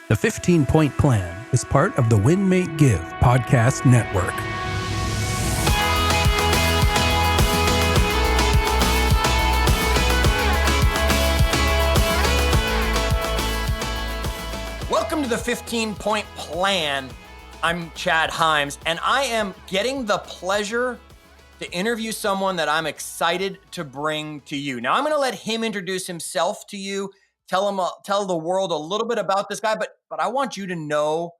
The 15-Point Plan is part of the Win Make Give podcast network. Welcome to the 15-Point Plan. I'm Chad Himes, and I am getting the pleasure to interview someone that I'm excited to bring to you. Now, I'm going to let him introduce himself to you, tell the world a little bit about this guy, but I want you to know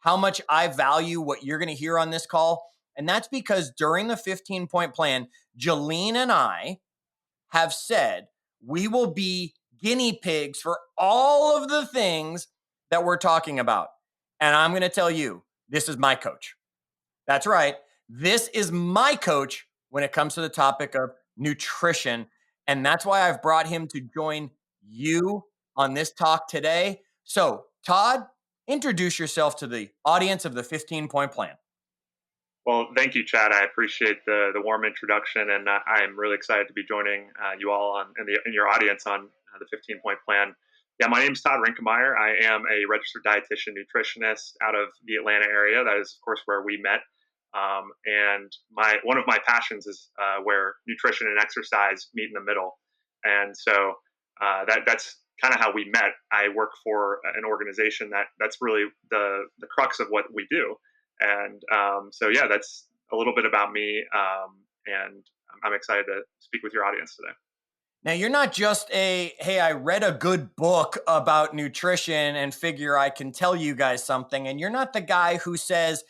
how much I value what you're going to hear on this call, and that's because during the 15-Point Plan, Jolene and I have said we will be guinea pigs for all of the things that we're talking about. And I'm going to tell you, this is my coach. That's right. This is my coach when it comes to the topic of nutrition. And that's why I've brought him to join you on this talk today. So, Todd, introduce yourself to the audience of the 15-Point Plan. Well, thank you, Chad. I appreciate the warm introduction, and I'm really excited to be joining you all in your audience on the 15-Point Plan. Yeah, my name is Todd Reinkemeyer. I am a registered dietitian nutritionist out of the Atlanta area. That is, of course, where we met. And one of my passions is where nutrition and exercise meet in the middle. And so that's kind of how we met. I work for an organization that's really the crux of what we do. And so, yeah, that's a little bit about me. And I'm excited to speak with your audience today. Now, you're not just hey, I read a good book about nutrition and figure I can tell you guys something. And you're not the guy who says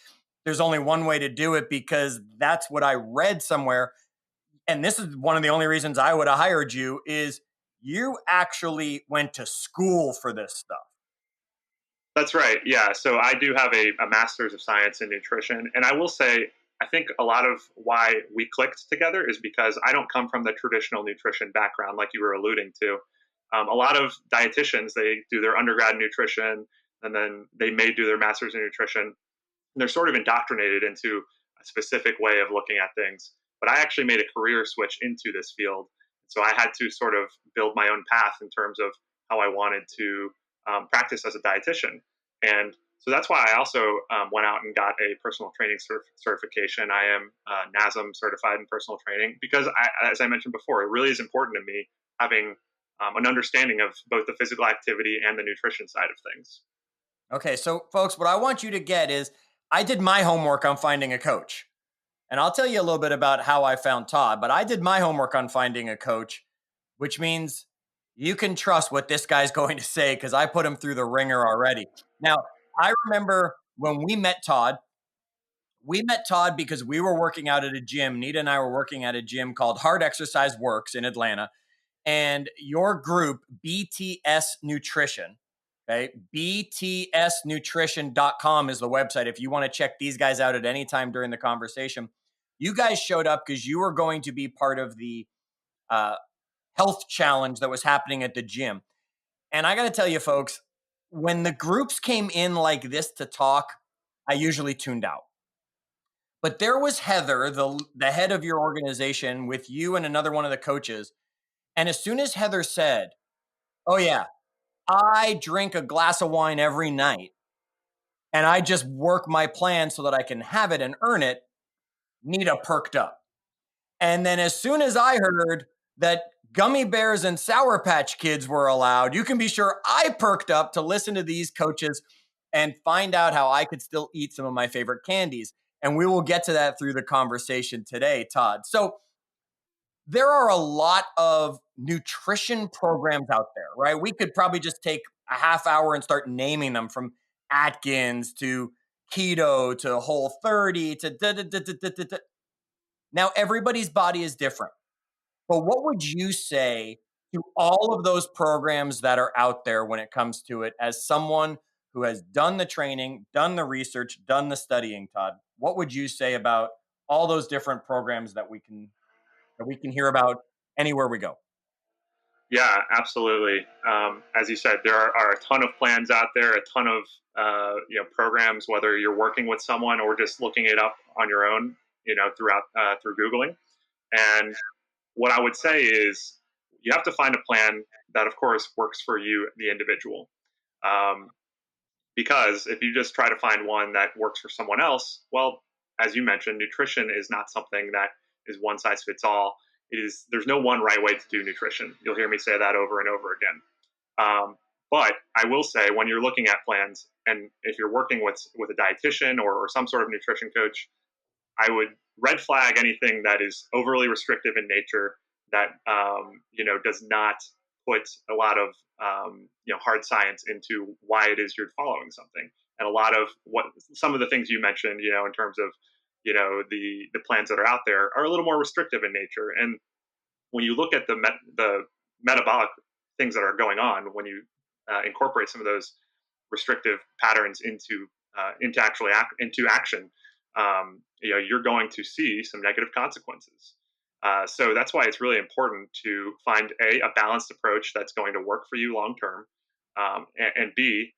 there's only one way to do it because that's what I read somewhere. And this is one of the only reasons I would have hired you is you actually went to school for this stuff. That's right. Yeah. So I do have a master's of science in nutrition. And I will say, I think a lot of why we clicked together is because I don't come from the traditional nutrition background, like you were alluding to. A lot of dietitians, they do their undergrad in nutrition, and then they may do their master's in nutrition. And they're sort of indoctrinated into a specific way of looking at things. But I actually made a career switch into this field. So I had to sort of build my own path in terms of how I wanted to practice as a dietitian. And so that's why I also went out and got a personal training certification. I am NASM certified in personal training because, as I mentioned before, it really is important to me having an understanding of both the physical activity and the nutrition side of things. Okay, so folks, what I want you to get is I did my homework on finding a coach. And I'll tell you a little bit about how I found Todd, but I did my homework on finding a coach, which means you can trust what this guy's going to say because I put him through the ringer already. Now, I remember when we met Todd because we were working out at a gym. Nita and I were working at a gym called Hard Exercise Works in Atlanta. And your group, BTS Nutrition, okay, btsnutrition.com is the website. If you want to check these guys out at any time during the conversation, you guys showed up because you were going to be part of the health challenge that was happening at the gym. And I got to tell you, folks, when the groups came in like this to talk, I usually tuned out. But there was Heather, the head of your organization, with you and another one of the coaches. And as soon as Heather said, oh, yeah, I drink a glass of wine every night and I just work my plan so that I can have it and earn it, Nita perked up. And then as soon as I heard that gummy bears and Sour Patch Kids were allowed, you can be sure I perked up to listen to these coaches and find out how I could still eat some of my favorite candies. And we will get to that through the conversation today, Todd. So there are a lot of nutrition programs out there, right? We could probably just take a half hour and start naming them, from Atkins to keto to Whole30 to da. Now, everybody's body is different. But what would you say to all of those programs that are out there when it comes to it, as someone who has done the training, done the research, done the studying, Todd? What would you say about all those different programs that we can hear about anywhere we go? Yeah, absolutely. As you said, there are a ton of plans out there, a ton of programs, whether you're working with someone or just looking it up on your own, through Googling. And what I would say is you have to find a plan that, of course, works for you, the individual. Because if you just try to find one that works for someone else, well, as you mentioned, nutrition is not something that is one size fits all. There's no one right way to do nutrition. You'll hear me say that over and over again. But I will say, when you're looking at plans, and if you're working with a dietitian or some sort of nutrition coach, I would red flag anything that is overly restrictive in nature, that does not put a lot of hard science into why it is you're following something. And a lot of some of the things you mentioned, in terms of the plans that are out there, are a little more restrictive in nature. And when you look at the metabolic things that are going on, when you incorporate some of those restrictive patterns into action, you're going to see some negative consequences. So that's why it's really important to find a balanced approach that's going to work for you long term, and B,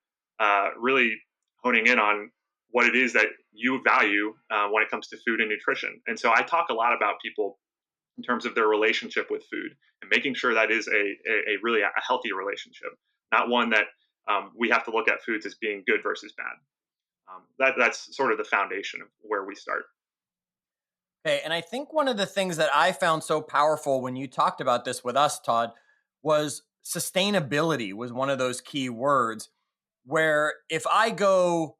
really honing in on what it is that you value when it comes to food and nutrition. And so I talk a lot about people in terms of their relationship with food, and making sure that is a really a healthy relationship, not one that we have to look at foods as being good versus bad. That's sort of the foundation of where we start. Okay, and I think one of the things that I found so powerful when you talked about this with us, Todd, was sustainability was one of those key words. Where if I go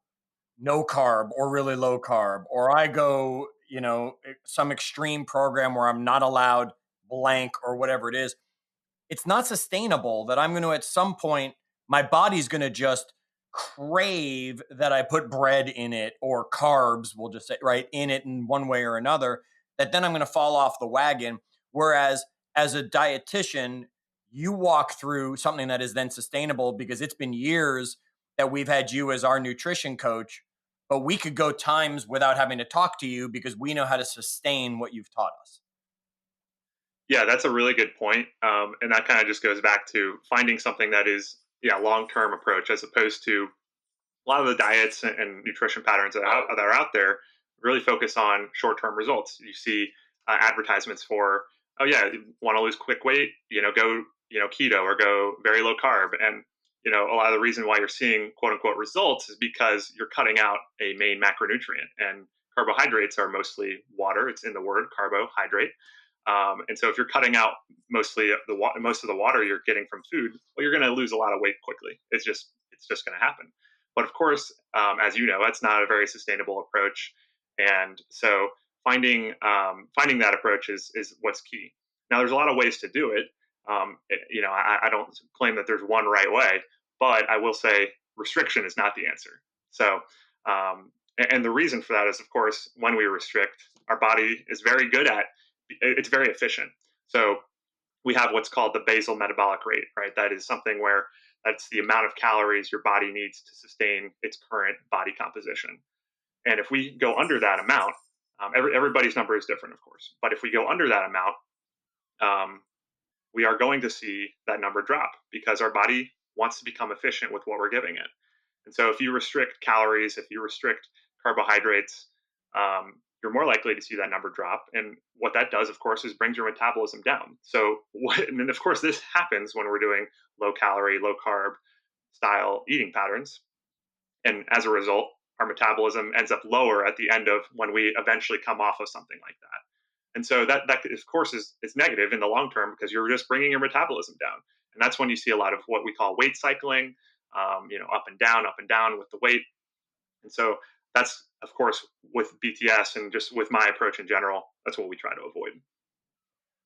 no carb or really low carb, or I go, some extreme program where I'm not allowed blank or whatever it is, it's not sustainable. That I'm going to, at some point, my body's going to just crave that I put bread in it, or carbs, we'll just say, right, in it in one way or another, that then I'm going to fall off the wagon. Whereas as a dietitian, you walk through something that is then sustainable, because it's been years that we've had you as our nutrition coach, but we could go times without having to talk to you because we know how to sustain what you've taught us. Yeah, that's a really good point. And that kind of just goes back to finding something that is, long-term approach, as opposed to a lot of the diets and nutrition patterns that are out there really focus on short-term results. You see advertisements for, oh yeah, you want to lose quick weight, go, keto, or go very low carb. And, a lot of the reason why you're seeing quote unquote results is because you're cutting out a main macronutrient, and carbohydrates are mostly water. It's in the word carbohydrate. And so if you're cutting out most of the water you're getting from food, well, you're going to lose a lot of weight quickly. It's just going to happen. But of course, as you know, that's not a very sustainable approach. And so finding that approach is what's key. Now, there's a lot of ways to do it. I don't claim that there's one right way, but I will say restriction is not the answer. So, and the reason for that is, of course, when we restrict, our body is very good at, it's very efficient. So we have what's called the basal metabolic rate, right? That is something where that's the amount of calories your body needs to sustain its current body composition. And if we go under that amount, everybody's number is different, of course, but if we go under that amount, we are going to see that number drop, because our body wants to become efficient with what we're giving it. And so if you restrict calories, if you restrict carbohydrates, you're more likely to see that number drop. And what that does, of course, is brings your metabolism down. So, and then of course, this happens when we're doing low calorie, low carb style eating patterns. And as a result, our metabolism ends up lower at the end of when we eventually come off of something like that. And so that of course is negative in the long term, because you're just bringing your metabolism down. And that's when you see a lot of what we call weight cycling, up and down with the weight. And so that's, of course, with BTS and just with my approach in general, that's what we try to avoid.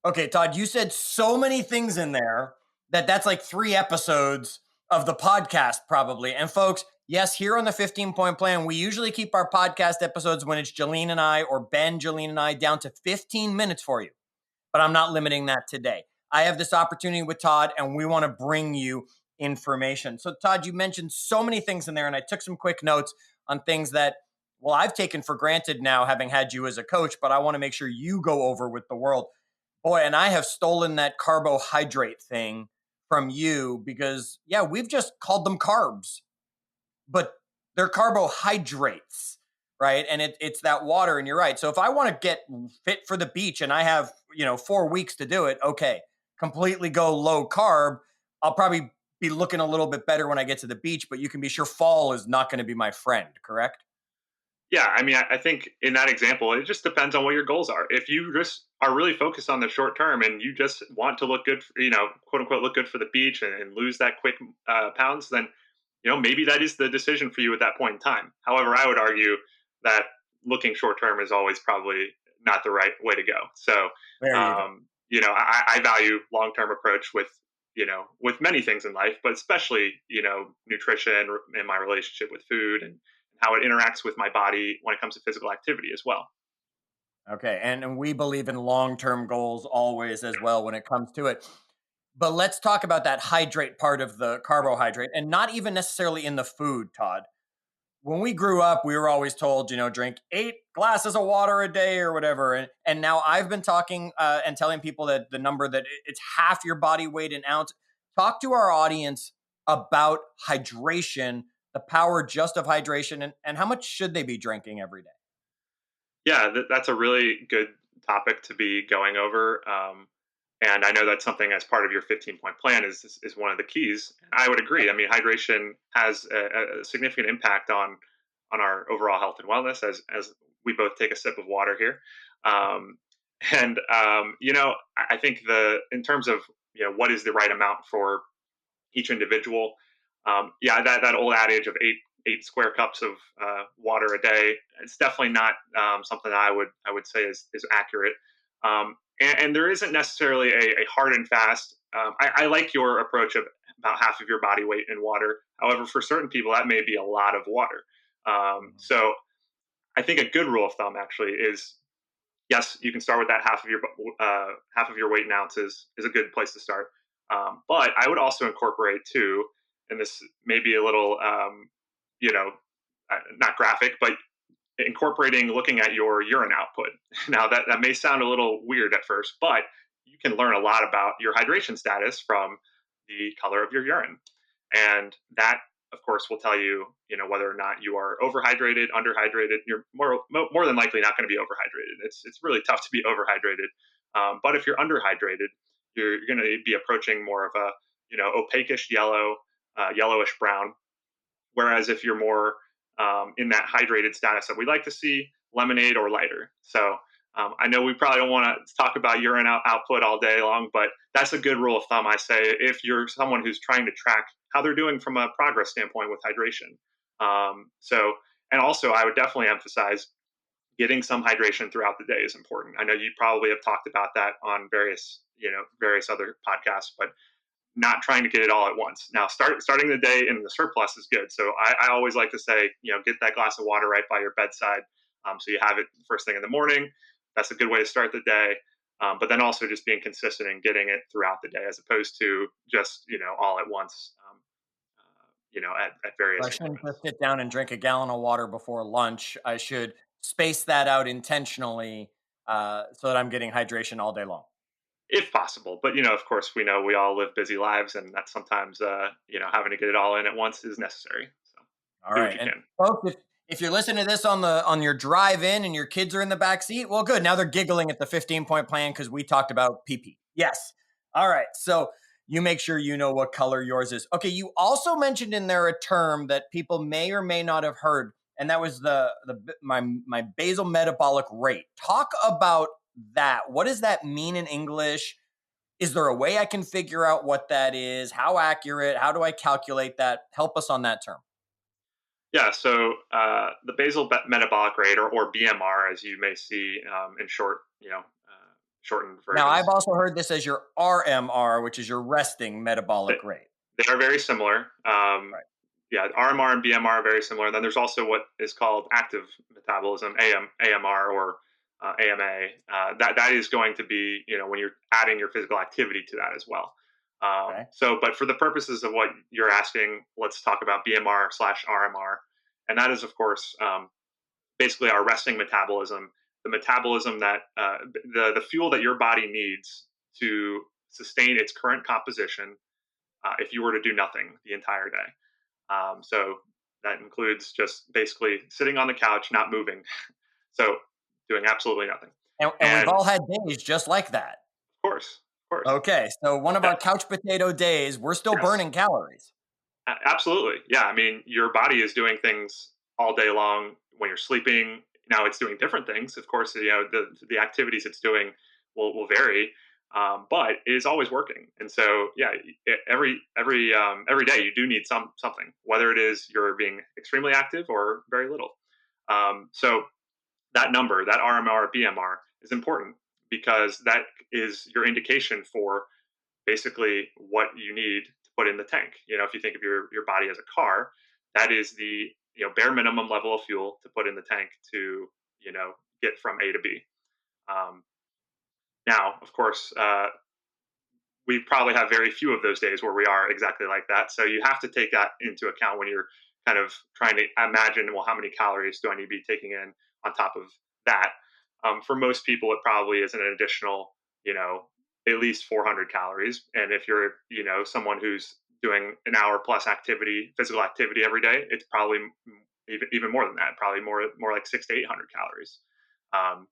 Okay, Todd, you said so many things in there that's like 3 episodes of the podcast, probably. And folks, yes, here on the 15-point plan, we usually keep our podcast episodes, when it's Jolene and I, or Ben, Jolene and I, down to 15 minutes for you. But I'm not limiting that today. I have this opportunity with Todd, and we want to bring you information. So, Todd, you mentioned so many things in there, and I took some quick notes on things that, well, I've taken for granted now, having had you as a coach, but I want to make sure you go over with the world. Boy, and I have stolen that carbohydrate thing from you, because, yeah, we've just called them carbs, but they're carbohydrates, right? And it's that water, and you're right. So if I want to get fit for the beach and I have, 4 weeks to do it, okay, completely go low carb, I'll probably be looking a little bit better when I get to the beach, but you can be sure fall is not going to be my friend, correct? Yeah, I mean, I think in that example, it just depends on what your goals are. If you just are really focused on the short term and you just want to look good, for, quote unquote, look good for the beach and lose that quick pounds, then maybe that is the decision for you at that point in time. However, I would argue that looking short term is always probably not the right way to go. So, There you go. I value long term approach with many things in life, but especially nutrition and my relationship with food and how it interacts with my body when it comes to physical activity as well. Okay. And we believe in long term goals always as well when it comes to it. But let's talk about that hydrate part of the carbohydrate and not even necessarily in the food, Todd. When we grew up, we were always told, drink 8 glasses of water a day or whatever. And now I've been talking and telling people that the number that it's half your body weight an ounce. Talk to our audience about hydration, the power just of hydration, and how much should they be drinking every day? Yeah, that's a really good topic to be going over. And I know that's something as part of your 15-point plan is one of the keys. I would agree. I mean, hydration has a significant impact on our overall health and wellness as we both take a sip of water here. Um, and I think the in terms of what is the right amount for each individual. Yeah, that old adage of eight square cups of water a day. It's definitely not something that I would say is accurate. And there isn't necessarily a hard and fast. I like your approach of about half of your body weight in water. However, for certain people, that may be a lot of water. So I think a good rule of thumb actually is yes, you can start with that half of your weight in ounces is a good place to start. But I would also incorporate too, and this may be a little, you know, not graphic, but incorporating looking at your urine output. Now that may sound a little weird at first, but you can learn a lot about your hydration status from the color of your urine, and that of course will tell you whether or not you are overhydrated, underhydrated. You're more than likely not going to be overhydrated. It's really tough to be overhydrated, but if you're underhydrated, you're going to be approaching more of a opaquish yellow, yellowish brown. Whereas if you're more in that hydrated status that we like to see, lemonade or lighter. So I know we probably don't want to talk about urine output all day long, but that's a good rule of thumb. I say if you're someone who's trying to track how they're doing from a progress standpoint with hydration. And also I would definitely emphasize getting some hydration throughout the day is important. I know you probably have talked about that on various other podcasts, but not trying to get it all at once. Now, starting the day in the surplus is good. So I always like to say, get that glass of water right by your bedside, so you have it first thing in the morning. That's a good way to start the day. But then also just being consistent and getting it throughout the day, as opposed to just all at once. At I various shouldn't increments, just sit down and drink a gallon of water before lunch. I should space that out intentionally so that I'm getting hydration all day long. if possible. But of course, we know we all live busy lives, and that sometimes having to get it all in at once is necessary. So All do what right. you And can. folks, if you're listening to this on your drive in and your kids are in the back seat, well, good. Now they're giggling at the 15-point plan because we talked about PP. Yes. All right. So you make sure you know what color yours is. Okay. You also mentioned in there a term that people may or may not have heard, and that was my basal metabolic rate. Talk about that. What does that mean in English? Is there a way I can figure out what that is? How accurate? How do I calculate that? Help us on that term. Yeah, so the basal metabolic rate, or BMR, as you may see in shortened Now, I've versions, also heard this as your RMR, which is your resting they, metabolic rate. they are very similar. Right. Yeah, RMR and BMR are very similar. And then there's also what is called active metabolism, AMR or AMA. That is going to be when you're adding your physical activity to that as well. Okay. But for the purposes of what you're asking, let's talk about BMR/RMR, and that is of course basically our resting metabolism, the metabolism that the fuel that your body needs to sustain its current composition if you were to do nothing the entire day. So that includes just basically sitting on the couch, not moving. So doing absolutely nothing. And we've And all had days just like that. of course, course. Okay, so one of Yeah. our couch potato days, we're still Yes. burning calories. Absolutely. Yeah. I mean, your body is doing things all day long when you're sleeping. Now it's doing different things. Of course, the activities it's doing will vary, but it is always working. And so, yeah, every day you do need something, whether it is you're being extremely active or very little. So that number, that RMR, BMR, is important because that is your indication for basically what you need to put in the tank. If you think of your body as a car, that is the bare minimum level of fuel to put in the tank to get from A to B. Um, Now, of course, we probably have very few of those days where we are exactly like that. So you have to take that into account when you're kind of trying to imagine, well, how many calories do I need to be taking in on top of that? For most people, it probably is an additional, at least 400 calories. And if you're, someone who's doing an hour plus physical activity every day, it's probably even more than that, probably more like 600 to 800 calories. Um,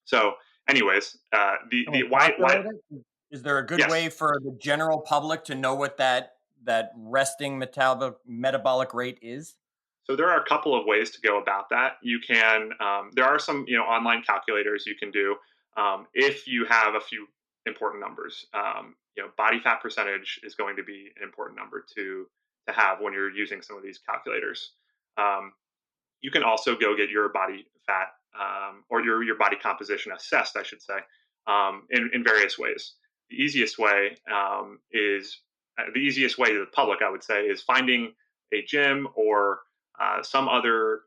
so, anyways, Can the we why calculate it? Is there a good way yes. for the general public to know what that resting metabolic rate is? So there are a couple of ways to go about that. You can there are some online calculators you can do if you have a few important numbers. Body fat percentage is going to be an important number to have when you're using some of these calculators. Um, you can also go get your body fat or your body composition assessed, I should say, in various ways. The easiest way is the easiest way to the public, I would say, is finding a gym or some other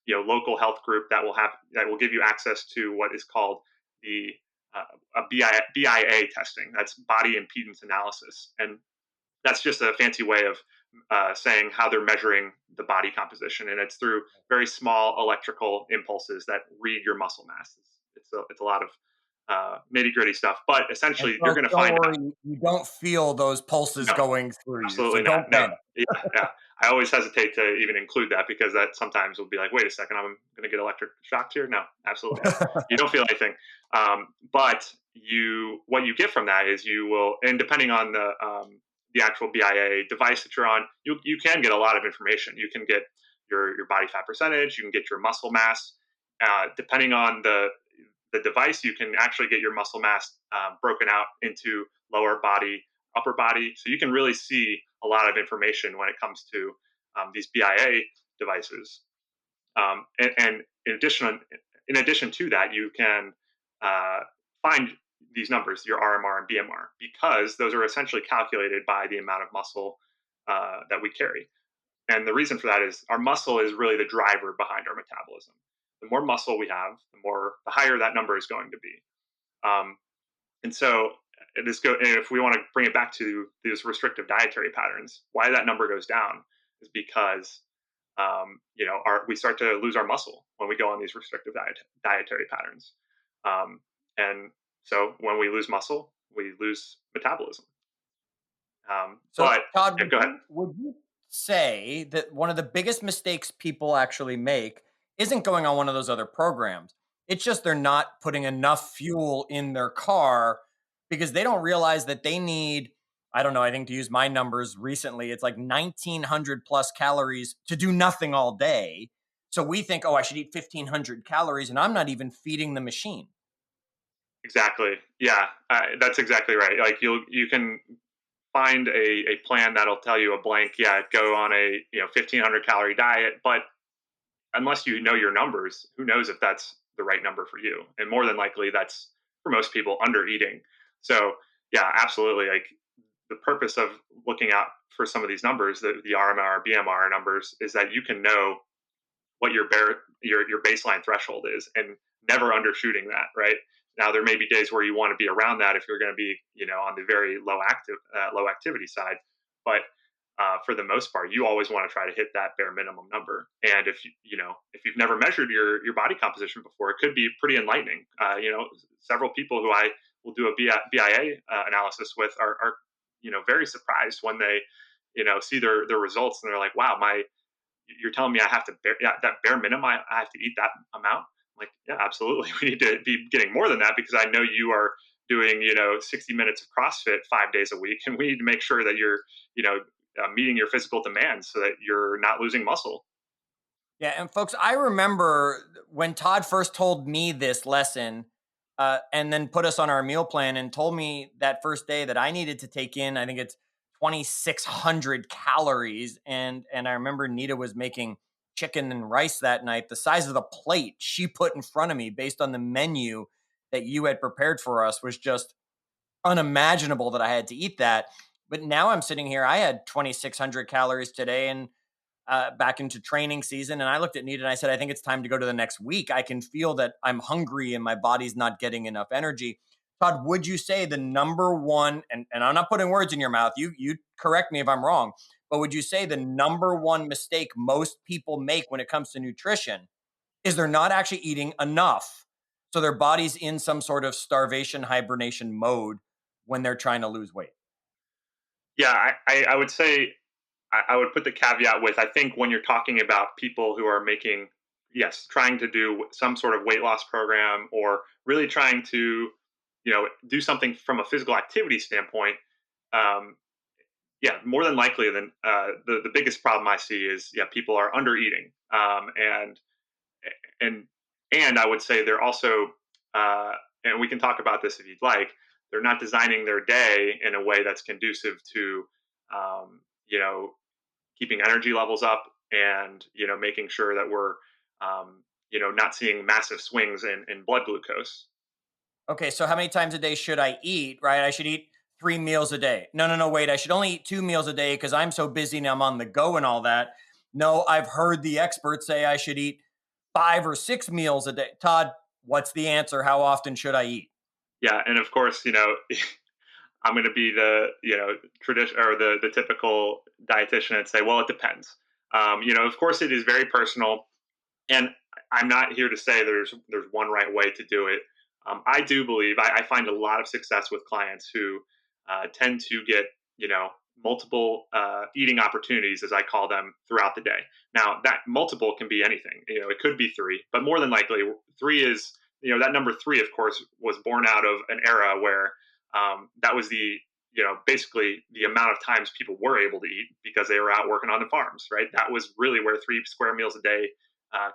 local health group that will give you access to what is called the BIA testing. That's body impedance analysis, and that's just a fancy way of saying how they're measuring the body composition, and it's through very small electrical impulses that read your muscle mass. It's a lot of nitty gritty stuff, but And essentially you're folks, going to don't find worry, out. you don't feel those pulses No, going through you, so absolutely not. don't No. panic. Yeah, yeah. I always hesitate to even include that because that sometimes will be like, wait a second, I'm going to get electric shocked here. No, absolutely not. You don't feel anything. But what you get from that is you will, and depending on the actual BIA device that you're on, you can get a lot of information. You can get your body fat percentage. You can get your muscle mass. Depending on the device, you can actually get your muscle mass broken out into lower body, upper body. So you can really see a lot of information when it comes to these BIA devices. And in addition to that, you can find these numbers, your RMR and BMR, because those are essentially calculated by the amount of muscle that we carry. And the reason for that is our muscle is really the driver behind our metabolism. The more muscle we have, the higher that number is going to be. Um, and so and if we want to bring it back to these restrictive dietary patterns, why that number goes down is because we start to lose our muscle when we go on these restrictive dietary patterns. Um, and so when we lose muscle, we lose metabolism. So, But Todd, yeah, go ahead. would you say that one of the biggest mistakes people actually make isn't going on one of those other programs? It's just they're not putting enough fuel in their car because they don't realize that they need, I don't know, I think to use my numbers recently, it's like 1900 plus calories to do nothing all day. So we think, oh, I should eat 1500 calories, and I'm not even feeding the machine. Exactly. Yeah, that's exactly right. Like you can find a plan that'll tell you a blank, yeah, go on a 1500 calorie diet, but unless you know your numbers, who knows if that's the right number for you? And more than likely, that's for most people under eating. So yeah, absolutely. Like the purpose of looking out for some of these numbers, the RMR, BMR numbers, is that you can know what your baseline threshold is and never undershooting that. Right now, there may be days where you want to be around that if you're going to be on the very low activity side, but for the most part, you always want to try to hit that bare minimum number. And if you've never measured your body composition before, it could be pretty enlightening. Several people who I will do a BIA analysis with are very surprised when they see their results and they're like, wow, you're telling me I have to that bare minimum, I have to eat that amount. I'm like, yeah, absolutely. We need to be getting more than that because I know you are doing, 60 minutes of CrossFit 5 days a week. And we need to make sure that you're, meeting your physical demands so that you're not losing muscle. Yeah, and folks, I remember when Todd first told me this lesson, and then put us on our meal plan and told me that first day that I needed to take in, I think it's 2,600 calories, and I remember Nita was making chicken and rice that night, the size of the plate she put in front of me based on the menu that you had prepared for us was just unimaginable that I had to eat that. But now I'm sitting here, I had 2,600 calories today, and back into training season. And I looked at Nita and I said, I think it's time to go to the next week. I can feel that I'm hungry and my body's not getting enough energy. Todd, would you say the number one, and I'm not putting words in your mouth, you correct me if I'm wrong, but would you say the number one mistake most people make when it comes to nutrition is they're not actually eating enough? So their body's in some sort of starvation hibernation mode when they're trying to lose weight. Yeah, I would say I would put the caveat with, I think when you're talking about people who are making, yes, trying to do some sort of weight loss program or really trying to, do something from a physical activity standpoint, um, yeah, more than likely, then the biggest problem I see is, yeah, people are under eating, and and I would say they're also, uh, and we can talk about this if you'd like, they're not designing their day in a way that's conducive to, um, you know, keeping energy levels up and making sure that we're not seeing massive swings in blood glucose. Okay, so how many times a day should I eat, right? I should eat 3 meals a day. No, no, no, wait. I should only eat 2 meals a day because I'm so busy and I'm on the go and all that. No, I've heard the experts say I should eat 5 or 6 meals a day. Todd, what's the answer? How often should I eat? Yeah, and of course, I'm going to be the tradition or the typical dietitian and say, well, it depends. Of course, it is very personal, and I'm not here to say there's one right way to do it. I do believe I find a lot of success with clients who tend to get multiple eating opportunities, as I call them, throughout the day. Now that multiple can be anything. It could be three, but more than likely three is that number three, of course, was born out of an era where that was the basically the amount of times people were able to eat because they were out working on the farms, right? That was really where 3 square meals a day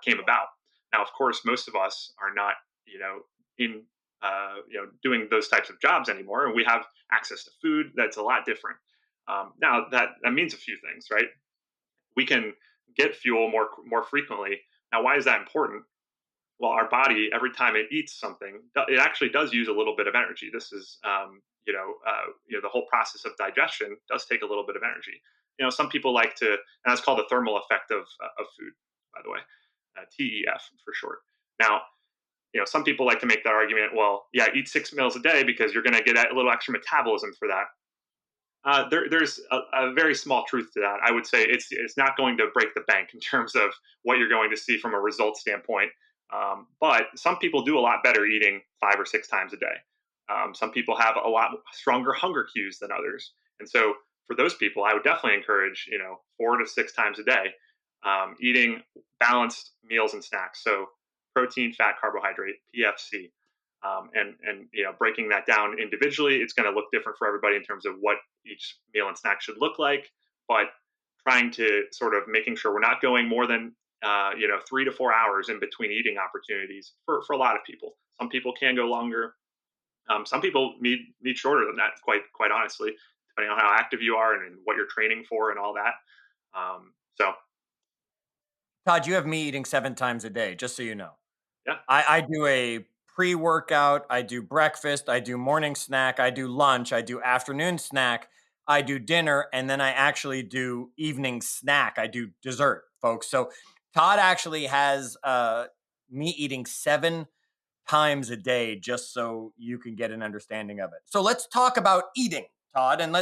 came about. Now, of course, most of us are not, in doing those types of jobs anymore, and we have access to food that's a lot different. Now, that means a few things, right? We can get fuel more frequently. Now, why is that important? Well, our body, every time it eats something, it actually does use a little bit of energy. This is, the whole process of digestion does take a little bit of energy. Some people like to, and that's called the thermal effect of food, by the way, TEF for short. Now, some people like to make that argument. Well, yeah, eat 6 meals a day because you're going to get a little extra metabolism for that. There's a very small truth to that. I would say it's not going to break the bank in terms of what you're going to see from a result standpoint. But some people do a lot better eating 5 or 6 times a day. Some people have a lot stronger hunger cues than others, and so for those people, I would definitely encourage 4 to 6 times a day, eating balanced meals and snacks. So protein, fat, carbohydrate, PFC, and breaking that down individually, it's going to look different for everybody in terms of what each meal and snack should look like. But trying to sort of making sure we're not going more than 3 to 4 hours in between eating opportunities for a lot of people. Some people can go longer. Some people need shorter than that. Quite honestly, depending on how active you are and what you're training for and all that. So Todd, you have me eating 7 times a day, just so you know. yeah, I do a pre workout, I do breakfast, I do morning snack, I do lunch, I do afternoon snack, I do dinner, and then I actually do evening snack. I do dessert, folks. So Todd actually has me eating 7 times a day, just so you can get an understanding of it. So let's talk about eating, Todd, and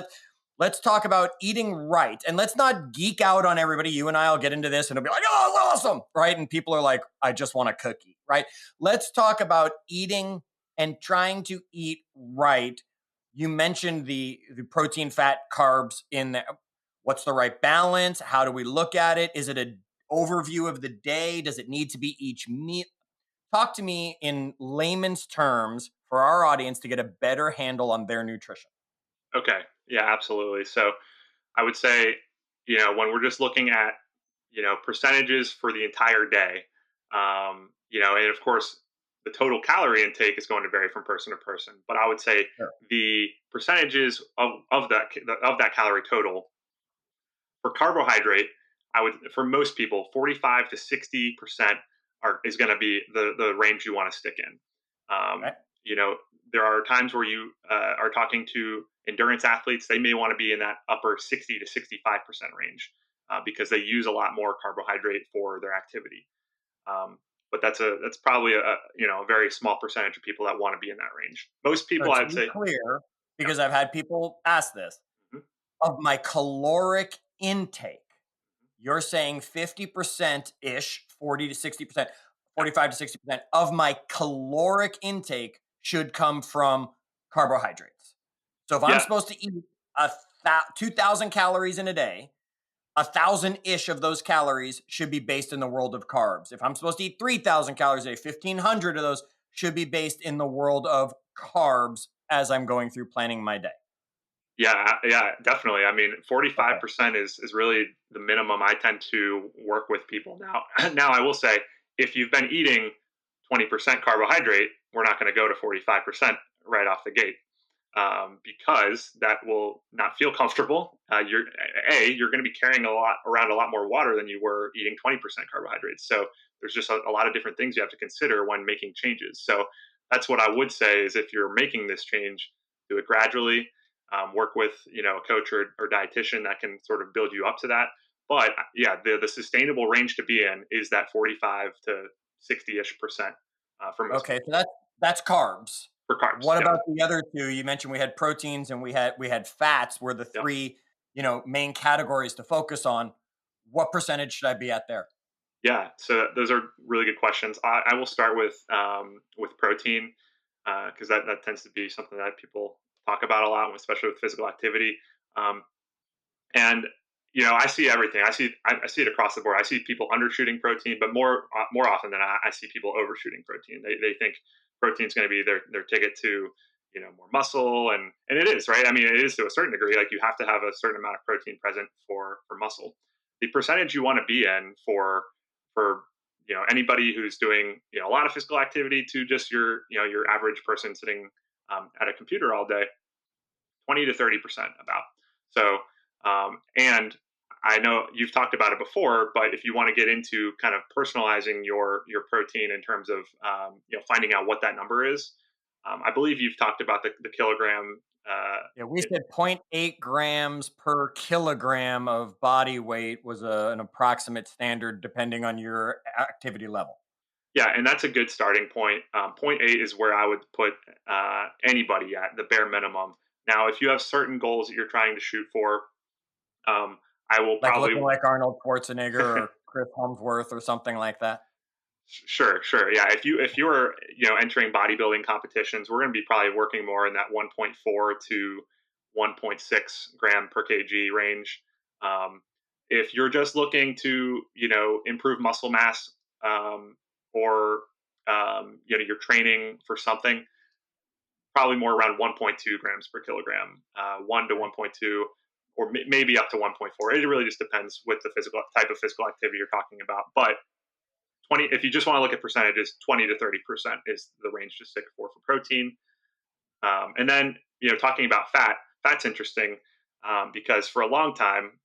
let's talk about eating right. And let's not geek out on everybody. You and I'll get into this and it'll be like, oh, awesome, right? And people are like, I just want a cookie, right? Let's talk about eating and trying to eat right. You mentioned the protein, fat, carbs in there. What's the right balance? How do we look at it? Is it an overview of the day? Does it need to be each meal? Talk to me in layman's terms for our audience to get a better handle on their nutrition? Okay. Yeah, absolutely. So I would say, when we're just looking at, percentages for the entire day, and of course, the total calorie intake is going to vary from person to person. But I would say Sure. the percentages of that calorie total for carbohydrate, I would for most people, 45 to 60% is going to be the range you want to stick in. Okay. You know, there are times where you are talking to endurance athletes; they may want to be in that upper 60 to 65% range because they use a lot more carbohydrate for their activity. But that's probably a very small percentage of people that want to be in that range. Most So people, to I'd be say, clear, yeah. because I've had people ask this, Mhm. of my caloric intake, you're saying 50% ish, 40 to 60%, 45 to 60% of my caloric intake should come from carbohydrates. So if I'm Yeah, supposed to eat 2,000 calories in a day, 1,000 ish of those calories should be based in the world of carbs. If I'm supposed to eat 3,000 calories a day, 1,500 of those should be based in the world of carbs as I'm going through planning my day. yeah, definitely. I mean, Okay. 45% is really the minimum I tend to work with people now. Now, I will say, if you've been eating 20% carbohydrate, we're not going to go to 45% right off the gate because that will not feel comfortable. You're going to be carrying around a lot more water than you were eating 20% carbohydrates. So there's just a lot of different things you have to consider when making changes. So that's what I would say is if you're making this change, do it gradually. Work with a coach or dietitian that can sort of build you up to that. But yeah, the sustainable range to be in is that 45 to 60-ish% for most Okay, so people that's carbs. for carbs. What Yeah, about the other two? You mentioned we had proteins and we had fats were the yeah. three, main categories to focus on. What percentage should I be at there? Yeah, so those are really good questions. I will start with protein because that tends to be something that people talk about a lot, especially with physical activity. Um, and I see everything. I see it across the board. I see people undershooting protein, but more often than not, I see people overshooting protein. They think protein is going to be their ticket to more muscle, and it is, right. I mean, it is to a certain degree. Like you have to have a certain amount of protein present for muscle. The percentage you want to be in for anybody who's doing a lot of physical activity to just your average person sitting at a computer all day, 20 to 30% about. So, and I know you've talked about it before, but if you want to get into kind of personalizing your protein in terms of finding out what that number is, I believe you've talked about the kilogram. Yeah, we said zero point 0.8 grams per kilogram of body weight was an approximate standard depending on your activity level. Yeah, and that's a good starting point. Point eight is where I would put anybody at the bare minimum. Now, if you have certain goals that you're trying to shoot for, I will Like looking probably like Arnold Schwarzenegger or Chris Hemsworth or something like that. Sure. Yeah, if you're entering bodybuilding competitions, we're going to be probably working more in that 1.4 to 1.6 gram per kg range. Um, if you're just looking to improve muscle mass, or you're training for something, probably more around 1.2 grams per kilogram, 1 to Okay. 1.2, or maybe up to 1.4. It really just depends with the physical type of physical activity you're talking about, but 20, if you just want to look at percentages, 20 to 30% is the range to stick for protein. And then talking about fat's interesting because for a long time,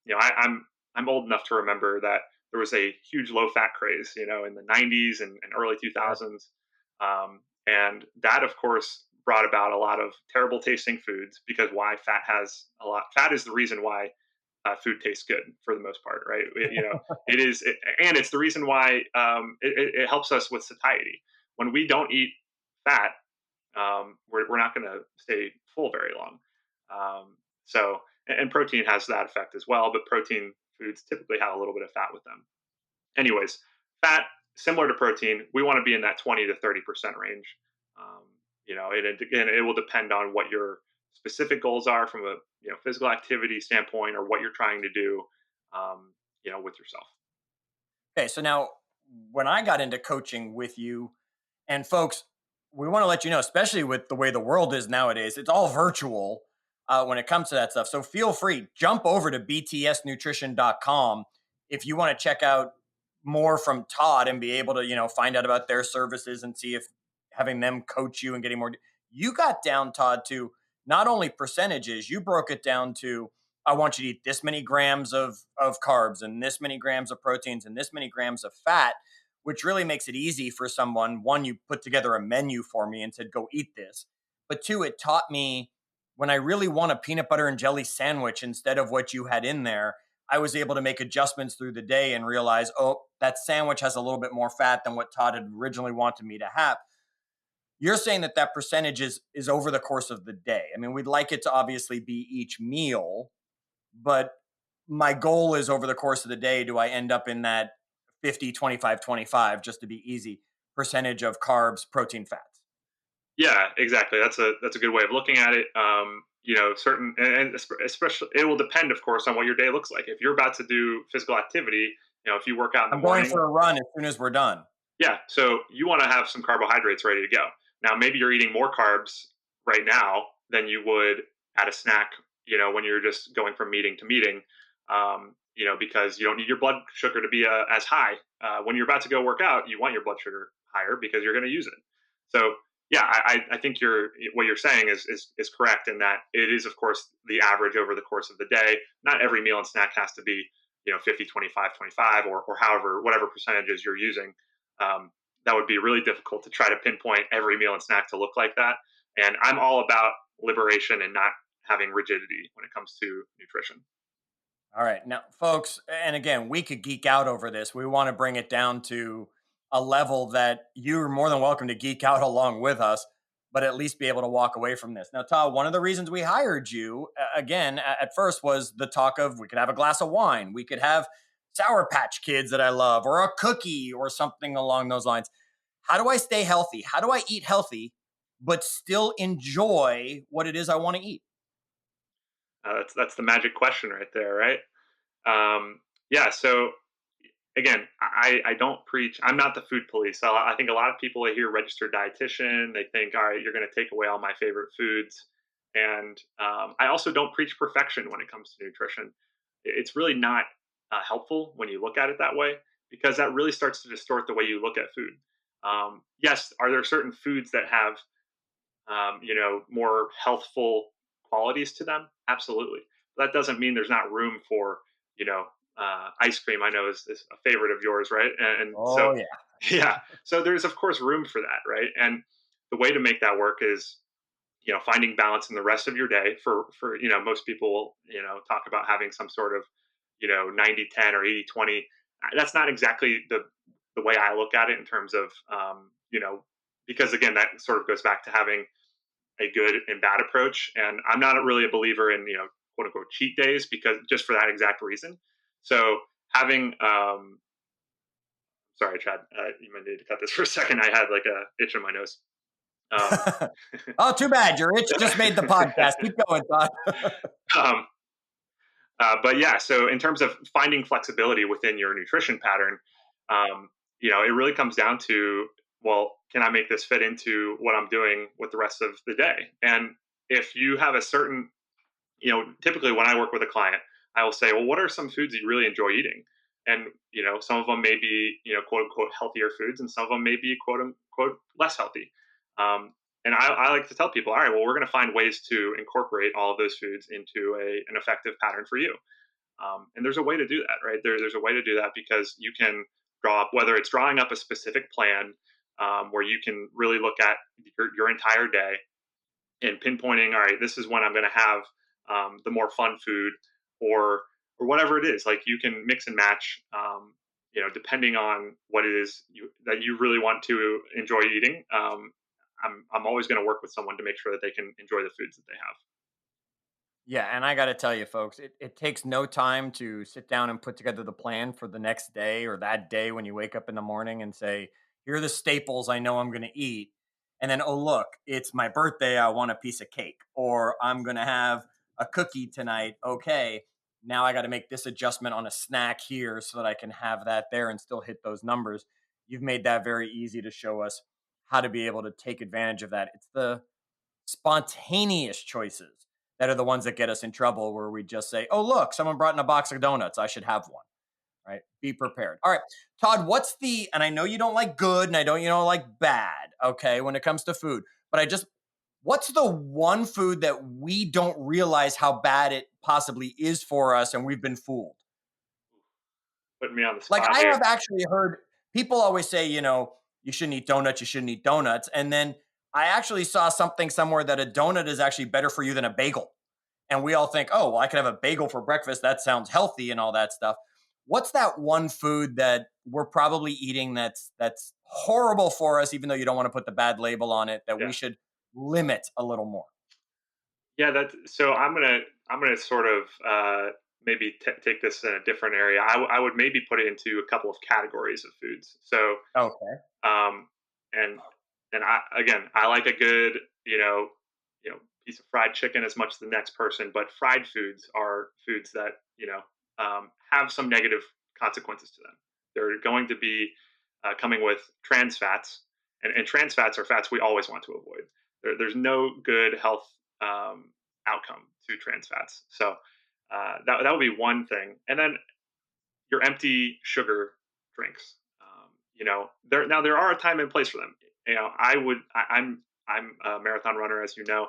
I'm old enough to remember that there was a huge low fat craze, in the 90s and early Sure. 2000s, and that of course brought about a lot of terrible tasting foods because why fat has a lot. Fat is the reason why food tastes good for the most part, right? It is, and it's the reason why it helps us with satiety. When we don't eat fat, we're not going to stay full very long. And protein has that effect as well, but protein foods typically have a little bit of fat with them. Anyways, fat similar to protein, we want to be in that 20 to 30% range. Um, and again, it will depend on what your specific goals are from a physical activity standpoint or what you're trying to do, with yourself. Okay, so now when I got into coaching with you, and folks, we want to let you know, especially with the way the world is nowadays, it's all virtual when it comes to that stuff. So feel free, jump over to btsnutrition.com if you want to check out more from Todd and be able to, find out about their services and see if having them coach you and getting more. You got down, Todd, to not only percentages, you broke it down to, I want you to eat this many grams of carbs and this many grams of proteins and this many grams of fat, which really makes it easy for someone. One, you put together a menu for me and said, go eat this. But two, it taught me when I really want a peanut butter and jelly sandwich instead of what you had in there, I was able to make adjustments through the day and realize, oh, that sandwich has a little bit more fat than what Todd had originally wanted me to have. You're saying that that percentage is over the course of the day. I mean, we'd like it to obviously be each meal, but my goal is over the course of the day, do I end up in that 50, 25, 25, just to be easy, percentage of carbs, protein, fats? Yeah, exactly. That's a good way of looking at it. Certain and especially it will depend, of course, on what your day looks like. If you're about to do physical activity, if you work out in the I'm going morning, for a run as soon as we're done. yeah, so you want to have some carbohydrates ready to go. Now, maybe you're eating more carbs right now than you would at a snack, when you're just going from meeting to meeting, because you don't need your blood sugar to be as high. When you're about to go work out, you want your blood sugar higher because you're going to use it. So, yeah, I think what you're saying is correct in that it is, of course, the average over the course of the day. Not every meal and snack has to be, 50, 25, 25, or however, whatever percentages you're using. That would be really difficult to try to pinpoint every meal and snack to look like that. And I'm all about liberation and not having rigidity when it comes to nutrition. All right. Now, folks, and again, we could geek out over this. We want to bring it down to a level that you're more than welcome to geek out along with us, but at least be able to walk away from this. Now, Todd, one of the reasons we hired you, again, at first was the talk of we could have a glass of wine, we could have Sour Patch Kids that I love, or a cookie or something along those lines. How do I stay healthy? How do I eat healthy, but still enjoy what it is I want to eat? That's the magic question right there, right? Yeah. So again, I don't preach. I'm not the food police. So I think a lot of people hear registered dietitian, they think, all right, you're going to take away all my favorite foods. And I also don't preach perfection when it comes to nutrition. It's really not helpful when you look at it that way because that really starts to distort the way you look at food. Yes, are there certain foods that have more healthful qualities to them? Absolutely. But that doesn't mean there's not room for, ice cream. I know is a favorite of yours, right? And so, Oh, yeah. yeah. So there's of course room for that, right? And the way to make that work is, finding balance in the rest of your day. For most people will, talk about having some sort of, 90-10 or 80-20. That's not exactly the way I look at it in terms of, because again, that sort of goes back to having a good and bad approach. And I'm not really a believer in, quote unquote cheat days because just for that exact reason. So having, sorry, Chad, you might need to cut this for a second. I had like a itch in my nose. Oh, too bad. Your itch just made the podcast. Keep going, Todd. um, but yeah, so in terms of finding flexibility within your nutrition pattern, it really comes down to, well, can I make this fit into what I'm doing with the rest of the day? And if you have a certain, typically when I work with a client, I will say, well, what are some foods you really enjoy eating? And, some of them may be, quote unquote, healthier foods, and some of them may be, quote unquote, less healthy. And I like to tell people, all right, well, we're going to find ways to incorporate all of those foods into an effective pattern for you. And there's a way to do that, right? There's a way to do that because you can draw up, whether it's drawing up a specific plan where you can really look at your entire day and pinpointing, all right, this is when I'm going to have the more fun food or whatever it is. Like you can mix and match, depending on what it is that you really want to enjoy eating. I'm always going to work with someone to make sure that they can enjoy the foods that they have. Yeah, and I got to tell you, folks, it takes no time to sit down and put together the plan for the next day or that day when you wake up in the morning and say, here are the staples I know I'm going to eat. And then, oh, look, it's my birthday. I want a piece of cake, or I'm going to have a cookie tonight. Okay, now I got to make this adjustment on a snack here so that I can have that there and still hit those numbers. You've made that very easy to show us how to be able to take advantage of that. It's the spontaneous choices that are the ones that get us in trouble, where we just say, oh, look, someone brought in a box of donuts, I should have one. Right? Be prepared. All right, Todd, and I know you don't like good and you don't like bad, okay, when it comes to food, but what's the one food that we don't realize how bad it possibly is for us and we've been fooled? Putting me on the Like, spot I here. have actually heard people always say, you shouldn't eat donuts, you shouldn't eat donuts. And then I actually saw something somewhere that a donut is actually better for you than a bagel. And we all think, oh, well, I could have a bagel for breakfast. That sounds healthy and all that stuff. What's that one food that we're probably eating that's horrible for us, even though you don't want to put the bad label on it, that Yeah. we should limit a little more? Yeah, so I'm gonna sort of maybe take this in a different area. I would maybe put it into a couple of categories of foods. So Okay. um, and I like a good piece of fried chicken as much as the next person, but fried foods are foods that have some negative consequences to them. They're going to be coming with trans fats, and trans fats are fats we always want to avoid. There's no good health outcome to trans fats. So that would be one thing. And then your empty sugar drinks. There are a time and place for them. I'm a marathon runner, as you know.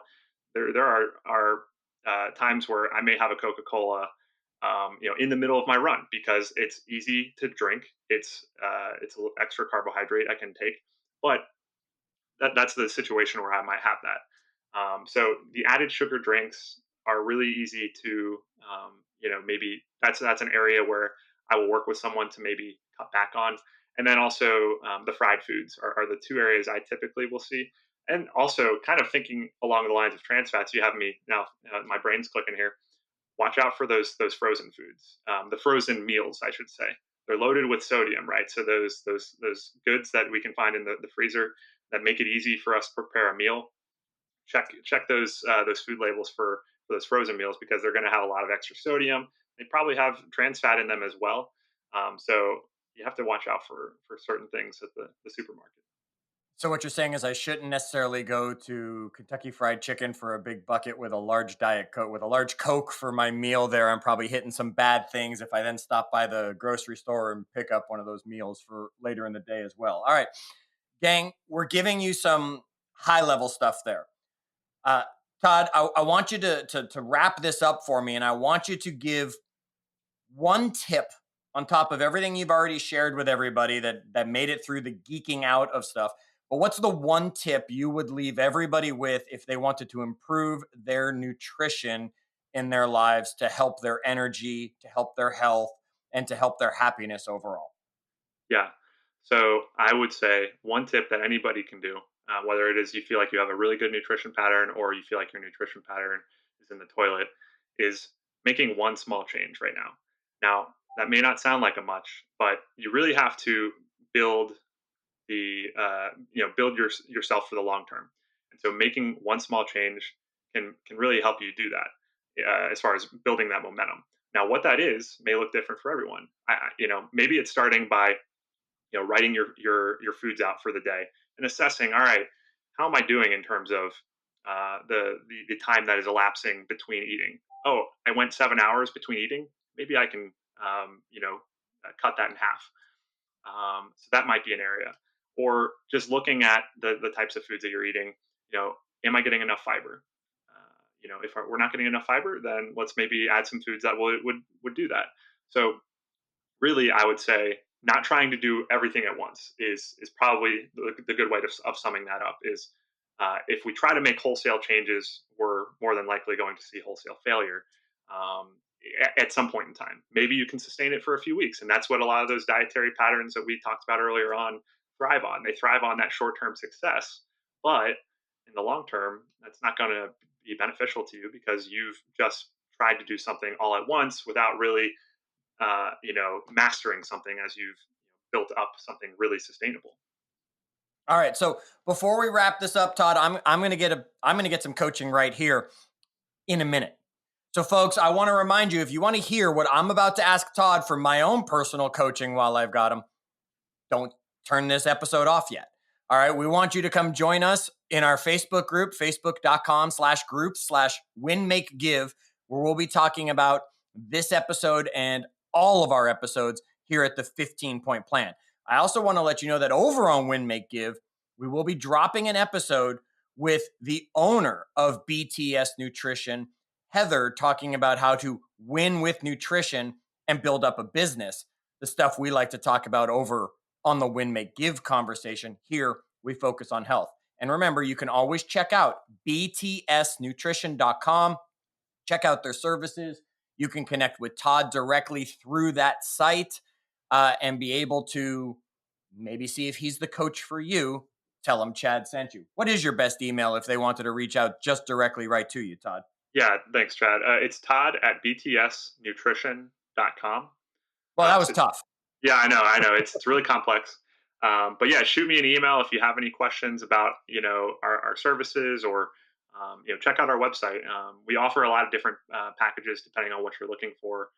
There are times where I may have a Coca Cola, in the middle of my run because it's easy to drink. It's a little extra carbohydrate I can take, but that's the situation where I might have that. So the added sugar drinks are really easy to, maybe that's an area where I will work with someone to maybe cut back on. And then also the fried foods are the two areas I typically will see. And also kind of thinking along the lines of trans fats, you have me now, my brain's clicking here. Watch out for those frozen foods, the frozen meals, I should say. They're loaded with sodium, right? So those goods that we can find in the freezer that make it easy for us to prepare a meal. Check those food labels for those frozen meals because they're going to have a lot of extra sodium. They probably have trans fat in them as well. So you have to watch out for certain things at the supermarket. So what you're saying is I shouldn't necessarily go to Kentucky Fried Chicken for a big bucket with a large Diet Coke, with a large Coke for my meal there. I'm probably hitting some bad things if I then stop by the grocery store and pick up one of those meals for later in the day as well. All right, gang, we're giving you some high level stuff there. Uh, Todd, I want you to wrap this up for me, and I want you to give one tip on top of everything you've already shared with everybody that made it through the geeking out of stuff. But what's the one tip you would leave everybody with if they wanted to improve their nutrition in their lives to help their energy, to help their health, and to help their happiness overall? Yeah. So I would say one tip that anybody can do, whether it is you feel like you have a really good nutrition pattern or you feel like your nutrition pattern is in the toilet, is making one small change right now. Now, that may not sound like a much, but you really have to build yourself for the long term. And so making one small change can really help you do that as far as building that momentum. Now, what that is may look different for everyone. Maybe it's starting by writing your foods out for the day and assessing, all right, how am I doing in terms of the time that is elapsing between eating? Oh, I went 7 hours between eating. Maybe I can cut that in half. So that might be an area. Or just looking at the types of foods that you're eating. Am I getting enough fiber? If we're not getting enough fiber, then let's maybe add some foods that would do that. So really, I would say not trying to do everything at once is probably the good way of summing that up. Is if we try to make wholesale changes, we're more than likely going to see wholesale failure at some point in time. Maybe you can sustain it for a few weeks, and that's what a lot of those dietary patterns that we talked about earlier on thrive on. They thrive on that short-term success, but in the long term, that's not going to be beneficial to you because you've just tried to do something all at once without really mastering something as you've built up something really sustainable. All right. So before we wrap this up, Todd, I'm gonna get some coaching right here in a minute. So, folks, I want to remind you, if you want to hear what I'm about to ask Todd for my own personal coaching while I've got him, don't turn this episode off yet. All right. We want you to come join us in our Facebook group, facebook.com/groups/win-make-give, where we'll be talking about this episode and all of our episodes here at the 15-point plan. I also want to let you know that over on Win Make Give, we will be dropping an episode with the owner of BTS Nutrition, Heather, talking about how to win with nutrition and build up a business. The stuff we like to talk about over on the Win Make Give conversation. Here, we focus on health. And remember, you can always check out btsnutrition.com. Check out their services. You can connect with Todd directly through that site and be able to maybe see if he's the coach for you. Tell him Chad sent you. What is your best email if they wanted to reach out just directly right to you, Todd? Yeah, thanks, Chad. It's todd@btsnutrition.com. Well, that was tough. Yeah, I know. It's really complex. But yeah, shoot me an email if you have any questions about, our services or, check out our website. We offer a lot of different packages depending on what you're looking for.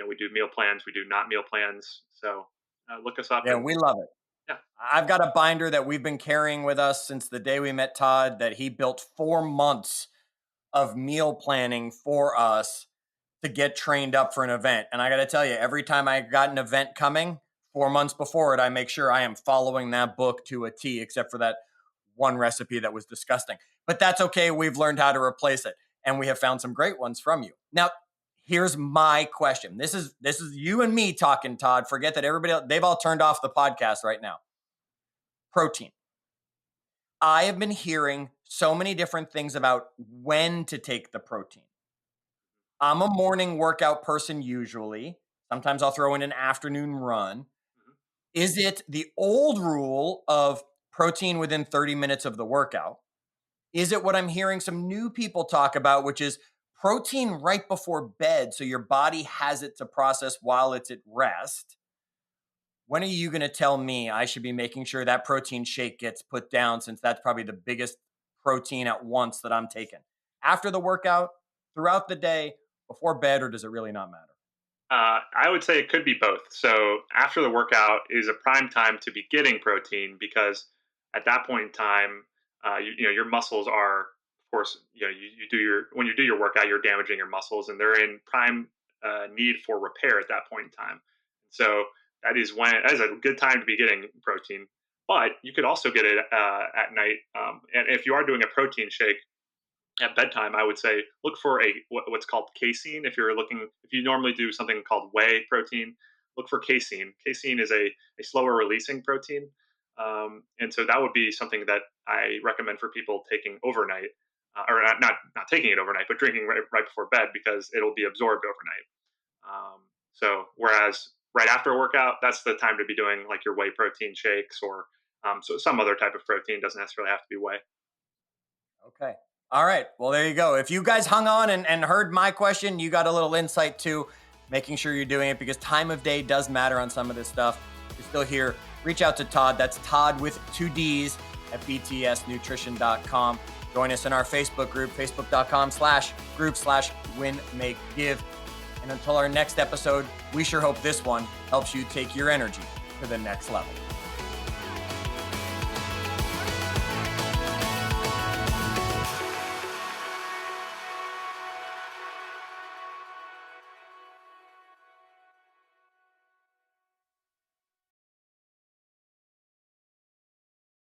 We do meal plans, we do not meal plans. So look us up. Yeah, we love it. Yeah. I've got a binder that we've been carrying with us since the day we met Todd that he built 4 months of meal planning for us to get trained up for an event. And I got to tell you, every time I got an event coming 4 months before it, I make sure I am following that book to a T, except for that one recipe that was disgusting. But that's okay. We've learned how to replace it. And we have found some great ones from you. Now, here's my question. This is you and me talking, Todd. Forget that everybody else, they've all turned off the podcast right now. Protein. I have been hearing so many different things about when to take the protein. I'm a morning workout person usually. Sometimes I'll throw in an afternoon run. Is it the old rule of protein within 30 minutes of the workout? Is it what I'm hearing some new people talk about, which is protein right before bed so your body has it to process while it's at rest? When are you going to tell me I should be making sure that protein shake gets put down, since that's probably the biggest protein at once that I'm taking? After the workout, throughout the day, before bed, or does it really not matter? I would say it could be both. So after the workout is a prime time to be getting protein, because at that point in time, your muscles are, of course, when you do your workout, you're damaging your muscles, and they're in prime need for repair at that point in time. So that is a good time to be getting protein. But you could also get it at night. And if you are doing a protein shake at bedtime, I would say look for what's called casein. If you normally do something called whey protein, look for casein. Casein is a slower releasing protein. And so that would be something that I recommend for people taking overnight, or not taking it overnight, but drinking right before bed, because it'll be absorbed overnight. So whereas right after a workout, that's the time to be doing like your whey protein shakes, or so some other type of protein. Doesn't necessarily have to be whey. Okay. All right. Well, there you go. If you guys hung on and heard my question, you got a little insight to making sure you're doing it, because time of day does matter on some of this stuff. If you're still here, reach out to Todd. That's Todd with 2 Ds at btsnutrition.com. Join us in our Facebook group, facebook.com/group/win-make-give. And until our next episode, we sure hope this one helps you take your energy to the next level.